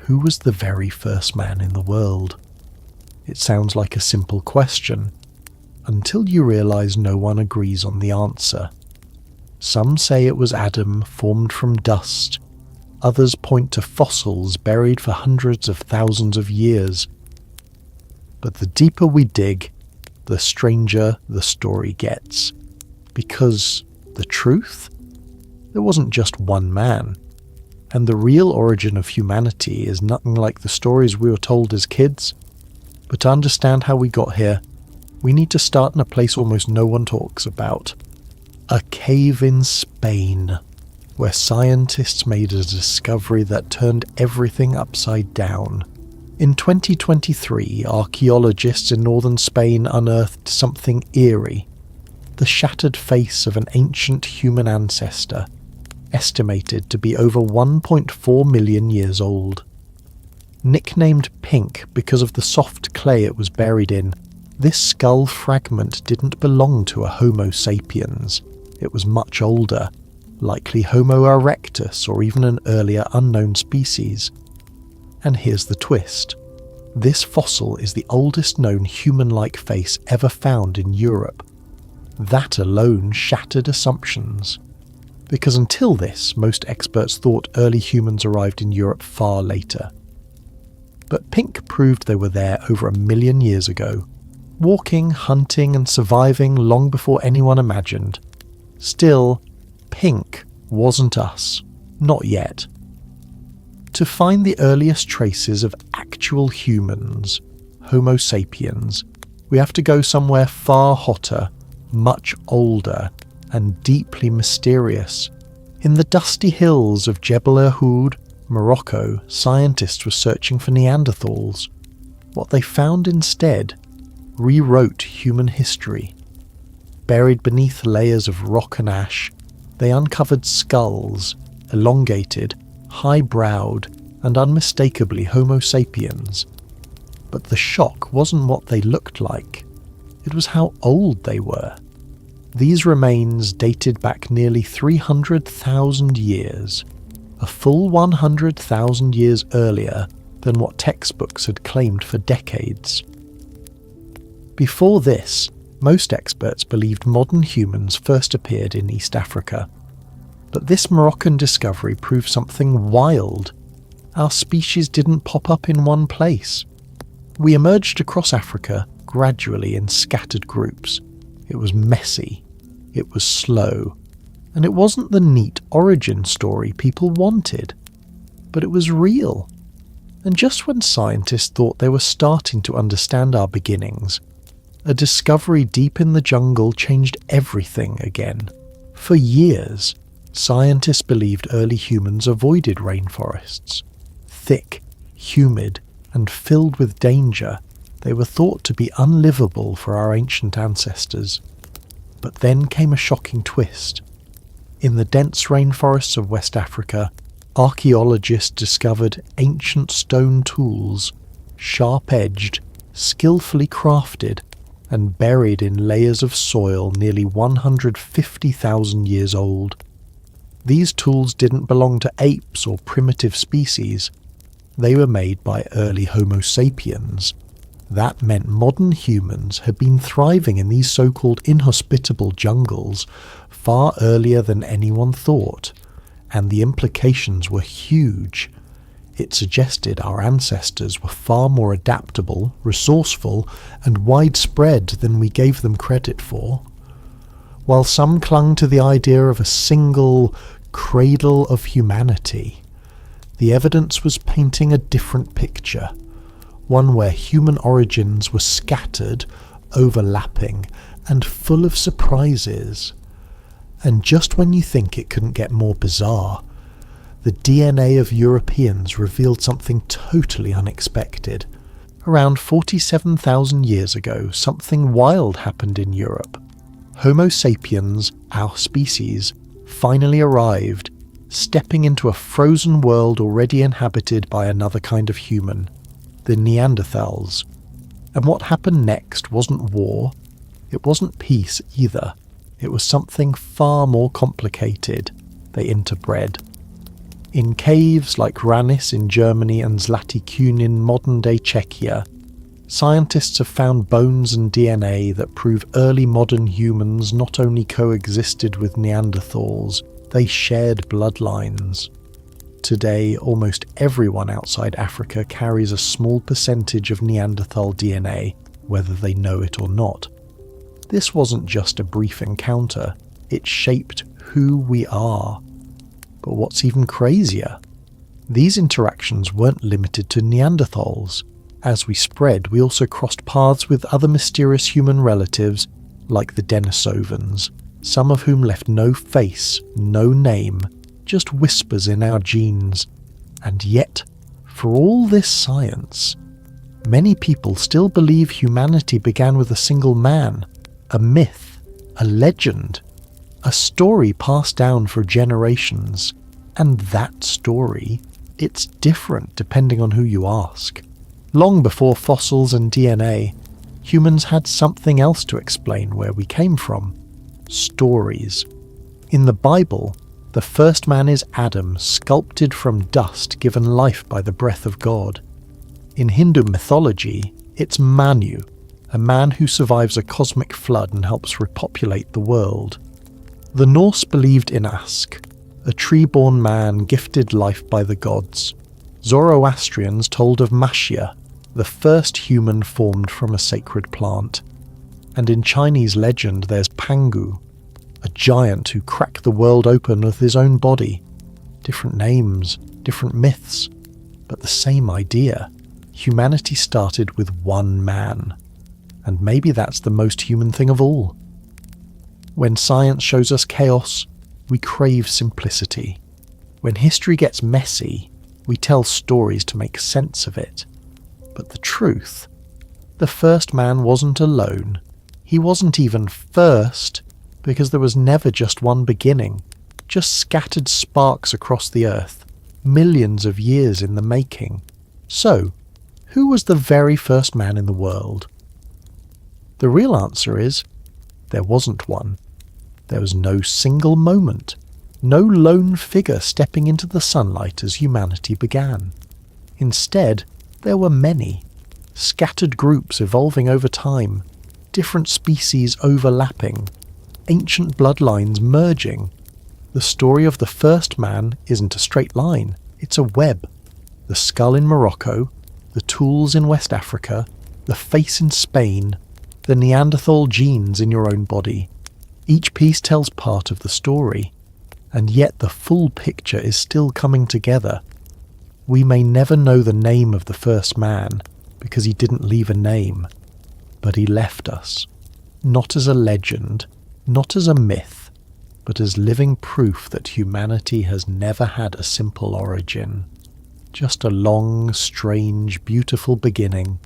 who was the very first man in the world? It sounds like a simple question, until you realize no one agrees on the answer. Some say it was Adam, formed from dust. Others point to fossils buried for hundreds of thousands of years. But the deeper we dig, the stranger the story gets. Because the truth? There wasn't just one man. And the real origin of humanity is nothing like the stories we were told as kids. But to understand how we got here, we need to start in a place almost no one talks about. A cave in Spain, where scientists made a discovery that turned everything upside down. In 2023, archaeologists in northern Spain unearthed something eerie. The shattered face of an ancient human ancestor, estimated to be over 1.4 million years old. Nicknamed pink because of the soft clay it was buried in, this skull fragment didn't belong to a Homo sapiens. It was much older, likely Homo erectus or even an earlier unknown species. And here's the twist. This fossil is the oldest known human-like face ever found in Europe. That alone shattered assumptions. Because until this, most experts thought early humans arrived in Europe far later. But pink proved they were there over 1 million years ago, walking, hunting and surviving long before anyone imagined. Still, pink wasn't us. Not yet. To find the earliest traces of actual humans, Homo sapiens, we have to go somewhere far hotter, much older, and deeply mysterious. In the dusty hills of Jebel Irhoud, Morocco, scientists were searching for Neanderthals. What they found instead rewrote human history. Buried beneath layers of rock and ash, they uncovered skulls, elongated, high-browed, and unmistakably Homo sapiens. But the shock wasn't what they looked like. It was how old they were. These remains dated back nearly 300,000 years, a full 100,000 years earlier than what textbooks had claimed for decades. Before this, most experts believed modern humans first appeared in East Africa. But this Moroccan discovery proved something wild. Our species didn't pop up in one place. We emerged across Africa gradually in scattered groups. It was messy. It was slow. And it wasn't the neat origin story people wanted. But it was real. And just when scientists thought they were starting to understand our beginnings, a discovery deep in the jungle changed everything again. For years, scientists believed early humans avoided rainforests. Thick, humid, and filled with danger, they were thought to be unlivable for our ancient ancestors. But then came a shocking twist. In the dense rainforests of West Africa, archaeologists discovered ancient stone tools, sharp-edged, skillfully crafted, and buried in layers of soil nearly 150,000 years old. These tools didn't belong to apes or primitive species. They were made by early Homo sapiens. That meant modern humans had been thriving in these so-called inhospitable jungles far earlier than anyone thought, and the implications were huge. It suggested our ancestors were far more adaptable, resourceful, and widespread than we gave them credit for. While some clung to the idea of a single cradle of humanity, the evidence was painting a different picture, one where human origins were scattered, overlapping, and full of surprises. And just when you think it couldn't get more bizarre, the DNA of Europeans revealed something totally unexpected. Around 47,000 years ago, something wild happened in Europe. Homo sapiens, our species, finally arrived, stepping into a frozen world already inhabited by another kind of human, the Neanderthals. And what happened next wasn't war. It wasn't peace either. It was something far more complicated. They interbred. In caves like Ranis in Germany and Zlatikun in modern-day Czechia, scientists have found bones and DNA that prove early modern humans not only coexisted with Neanderthals, they shared bloodlines. Today, almost everyone outside Africa carries a small percentage of Neanderthal DNA, whether they know it or not. This wasn't just a brief encounter, it shaped who we are. But what's even crazier? These interactions weren't limited to Neanderthals. As we spread, we also crossed paths with other mysterious human relatives, like the Denisovans, some of whom left no face, no name, just whispers in our genes. And yet, for all this science, many people still believe humanity began with a single man, a myth, a legend, a story passed down for generations. And that story, it's different depending on who you ask. Long before fossils and DNA, humans had something else to explain where we came from. Stories. In the Bible, the first man is Adam, sculpted from dust, given life by the breath of God. In Hindu mythology, it's Manu, a man who survives a cosmic flood and helps repopulate the world. The Norse believed in Ask, a tree-born man gifted life by the gods. Zoroastrians told of Mashia, the first human formed from a sacred plant. And in Chinese legend there's Pangu, a giant who cracked the world open with his own body. Different names, different myths, but the same idea. Humanity started with one man. And maybe that's the most human thing of all. When science shows us chaos, we crave simplicity. When history gets messy, we tell stories to make sense of it. But the truth, the first man wasn't alone. He wasn't even first, because there was never just one beginning, just scattered sparks across the earth, millions of years in the making. So, who was the very first man in the world? The real answer is, there wasn't one. There was no single moment, no lone figure stepping into the sunlight as humanity began. Instead, there were many, scattered groups evolving over time, different species overlapping, ancient bloodlines merging. The story of the first man isn't a straight line, it's a web. The skull in Morocco, the tools in West Africa, the face in Spain, the Neanderthal genes in your own body. Each piece tells part of the story, and yet the full picture is still coming together. We may never know the name of the first man, because he didn't leave a name, but he left us, not as a legend, not as a myth, but as living proof that humanity has never had a simple origin. Just a long, strange, beautiful beginning,